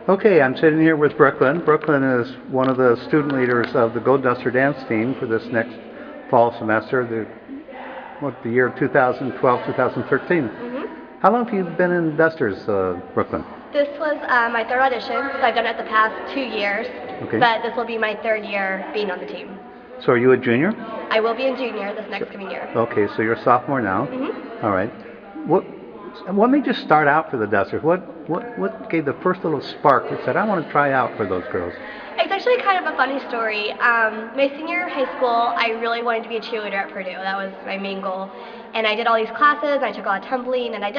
Okay, I'm sitting here with Brooklyn. Brooklyn is one of the student leaders of the Golduster Dance Team for this next fall semester, the year 2012-2013. How long have you been in Dusters, Brooklyn? This was my third audition, so I've done it the past 2 years, Okay. but this will be my third year being on the team. So are you a junior? I will be a junior this next coming year. Okay, so you're a sophomore now. All right. What made you start out for the Dusters? What gave the first little spark that said, I want to try out for those girls? It's actually kind of a funny story. My senior year of high school, I really wanted to be a cheerleader at Purdue. That was my main goal. And I did all these classes, and I took a lot of tumbling, and I've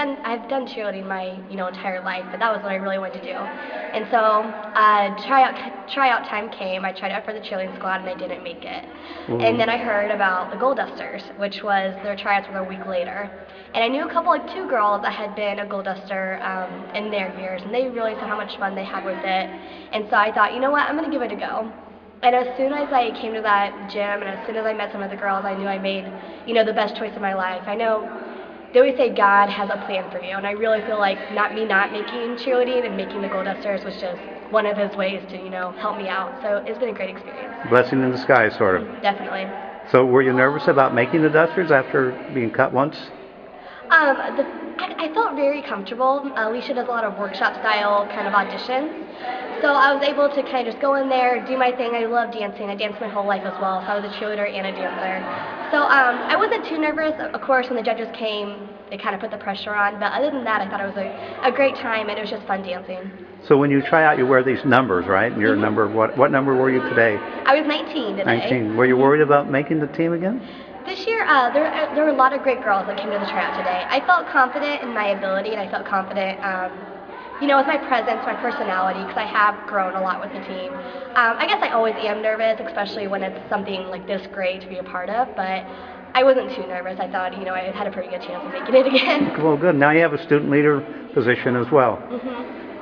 done cheerleading my entire life, but that was what I really wanted to do. And so tryout time came. I tried out for the cheerleading squad, and I didn't make it. And then I heard about the Goldusters, which was their tryouts were a week later. And I knew a couple, like 2 girls that had been a Golduster in their years, and they really said how much fun they had with it. And so I thought, you know what, I'm going to give it a go. And as soon as I came to that gym, and as soon as I met some of the girls, I knew I made, the best choice of my life. I know they always say God has a plan for you, and I really feel like not making cheerleading and making the Goldusters was just one of His ways to, help me out. So it's been a great experience. Blessing in disguise, sort of. Definitely. So were you nervous about making the Dusters after being cut once? I felt very comfortable. Alicia does a lot of workshop style kind of auditions. So I was able to kind of just go in there, do my thing. I love dancing. I danced my whole life as well. So I was a cheerleader and a dancer. So I wasn't too nervous. Of course, when the judges came, they kind of put the pressure on. But other than that, I thought it was a great time, and it was just fun dancing. So when you try out, you wear these numbers, right? Your number, what number were you today? I was 19 today. 19. Were you worried about making the team again? This year, there were a lot of great girls that came to the tryout today. I felt confident in my ability, and I felt confident, with my presence, my personality, because I have grown a lot with the team. I guess I always am nervous, especially when it's something like this great to be a part of, but I wasn't too nervous. I thought, I had a pretty good chance of making it again. Well, good. Now you have a student leader position as well.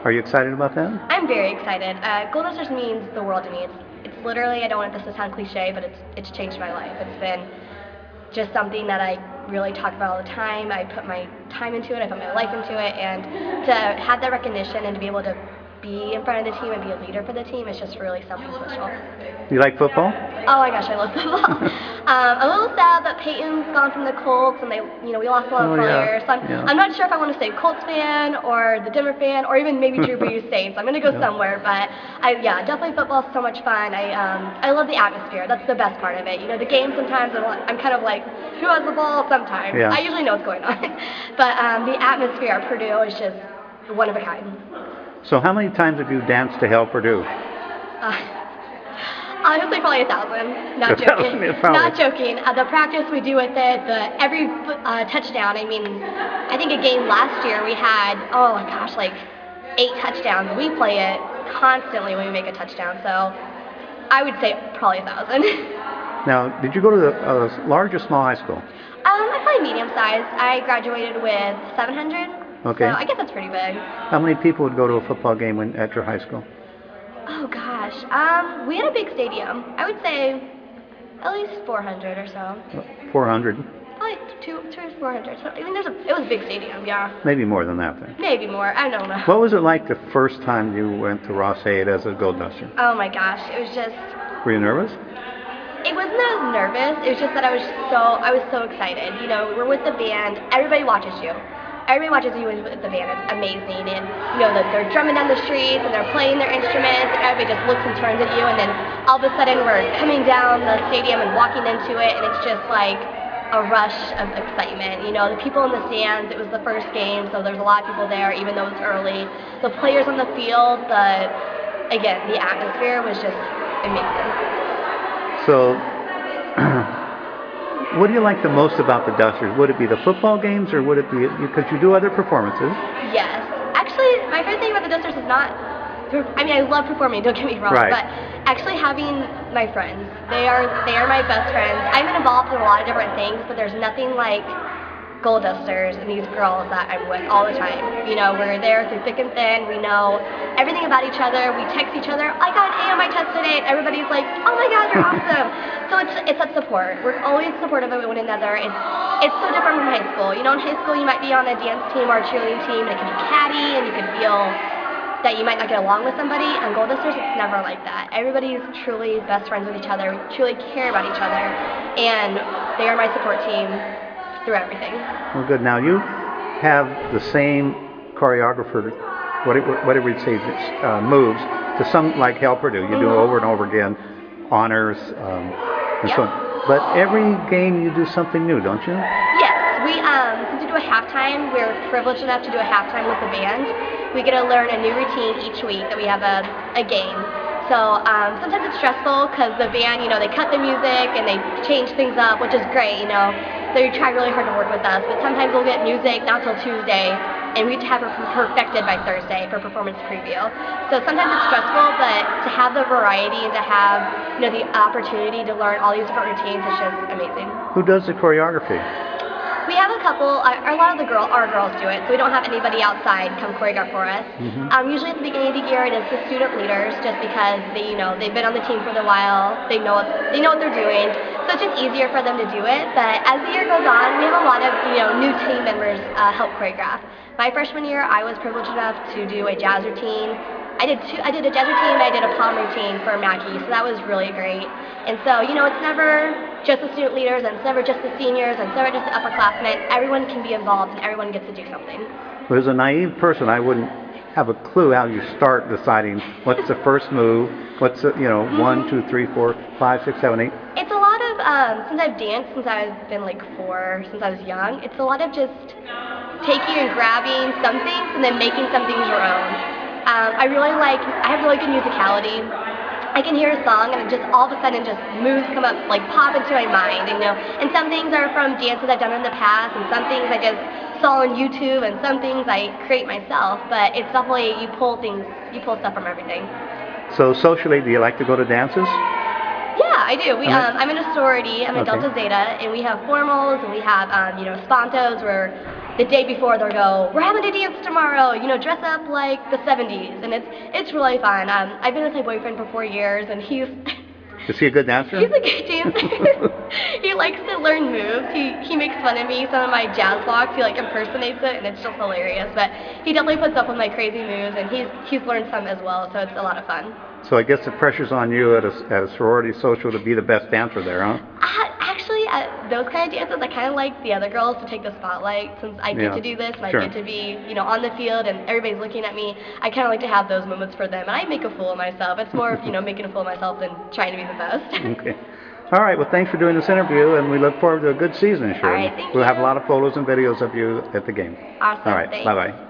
Are you excited about that? I'm very excited. Goldusters means the world to me. It's literally, I don't want this to sound cliche, but it's changed my life. It's been just something that I really talk about all the time. I put my time into it, I put my life into it, and to have that recognition and to be able to be in front of the team and be a leader for the team is just really something special. You like football? Oh my gosh, I love football. I'm a little sad that Peyton's gone from the Colts, and we lost a lot of players. So I'm not sure if I want to stay Colts fan or the Denver fan or even maybe Drew Brees Saints. I'm going to go somewhere, but definitely football is so much fun. I love the atmosphere. That's the best part of it. The game sometimes I'm kind of like, who has the ball sometimes? Yeah. I usually know what's going on. But the atmosphere at Purdue is just one of a kind. So how many times have you danced to Hail Purdue? Honestly, probably 1,000. Not joking. Not joking. The practice we do with it, every touchdown. I think a game last year we had, like 8 touchdowns. We play it constantly when we make a touchdown. So I would say probably 1,000. Now, did you go to the large or small high school? I'm probably medium sized. I graduated with 700. Okay. So I guess that's pretty big. How many people would go to a football game at your high school? Oh gosh, we had a big stadium. I would say at least 400 or so. 400? Probably 200 or 400. So, it was a big stadium, yeah. Maybe more than that then. Maybe more, I don't know. What was it like the first time you went to Ross-Ade as a Golduster? Oh my gosh, it was just... Were you nervous? It wasn't that I was nervous, it was just that I was so excited. We're with the band, everybody watches you. Everybody watches you with the band. It's amazing, and they're drumming down the streets and they're playing their instruments. And everybody just looks and turns at you, and then all of a sudden we're coming down the stadium and walking into it, and it's just like a rush of excitement. The people in the stands. It was the first game, so there's a lot of people there, even though it's early. The players on the field. The atmosphere was just amazing. So. What do you like the most about the Dusters? Would it be the football games, or would it be, because you do other performances? Yes. Actually, my favorite thing about the Dusters is not, I love performing, don't get me wrong, but actually having my friends. They are my best friends. I've been involved in a lot of different things, but there's nothing like Goldusters and these girls that I'm with all the time. We're there through thick and thin. We know everything about each other. We text each other, I got an A on my test today. Everybody's like, oh my God, you're awesome. So it's that support. We're always supportive of one another. It's so different from high school. In high school you might be on a dance team or a cheerleading team, and it can be catty, and you can feel that you might not get along with somebody. On Goldusters, it's never like that. Everybody's truly best friends with each other, truly care about each other, and they are my support team through everything. Well, good. Now you have the same choreographer, whatever you'd say, moves to some like Helper do. You do over and over again, honors, and so on. But every game you do something new, don't you? Yes, since we do a halftime, we're privileged enough to do a halftime with the band. We get to learn a new routine each week that we have a game. So sometimes it's stressful because the band, they cut the music and they change things up, which is great, They try really hard to work with us, but sometimes we'll get music not till Tuesday, and we have to have it perfected by Thursday for performance preview. So sometimes it's stressful, but to have the variety and to have, the opportunity to learn all these different routines is just amazing. Who does the choreography? We have a couple, a lot of our girls do it, so we don't have anybody outside come choreograph for us. Usually at the beginning of the year, it is the student leaders, just because they've been on the team for a while, they know what they're doing, so it's just easier for them to do it. But as the year goes on, we have a lot of new team members help choreograph. My freshman year, I was privileged enough to do a jazz routine. I did a jazz routine and I did a palm routine for Maggie, so that was really great. And so, it's never just the student leaders, and it's never just the seniors, and it's never just the upperclassmen. Everyone can be involved, and everyone gets to do something. Well, as a naive person, I wouldn't have a clue how you start deciding what's the first move, what's the, 1, 2, 3, 4, 5, 6, 7, 8. It's a lot of, since I've danced since I've been like 4, since I was young, it's a lot of just taking and grabbing some things and then making some things your own. I have really good musicality. I can hear a song and just all of a sudden just moves come up, pop into my mind, and some things are from dances I've done in the past, and some things I just saw on YouTube, and some things I create myself, but it's definitely, you pull stuff from everything. So socially, do you like to go to dances? Yeah, I do. I'm in a sorority, I'm in Delta Zeta, and we have formals, and we have, spontos where the day before they'll go, we're having a dance tomorrow, dress up like the 70s, and it's really fun. I've been with my boyfriend for 4 years, and he's... Is he a good dancer? He's a good dancer. He likes to learn moves. He makes fun of me, some of my jazz walks, he impersonates it, and it's just hilarious, but he definitely puts up with my crazy moves, and he's learned some as well, so it's a lot of fun. So I guess the pressure's on you at a sorority social to be the best dancer there, huh? Actually, at those kind of dances, I kind of like the other girls to take the spotlight, since I get to do this, and I get to be, on the field, and everybody's looking at me. I kind of like to have those moments for them, and I make a fool of myself. It's more of, making a fool of myself than trying to be the best. Okay. All right, well, thanks for doing this interview, and we look forward to a good season, sure. All right, thank We'll you. have a lot of photos and videos of you at the game. Awesome, All right, thanks. bye-bye.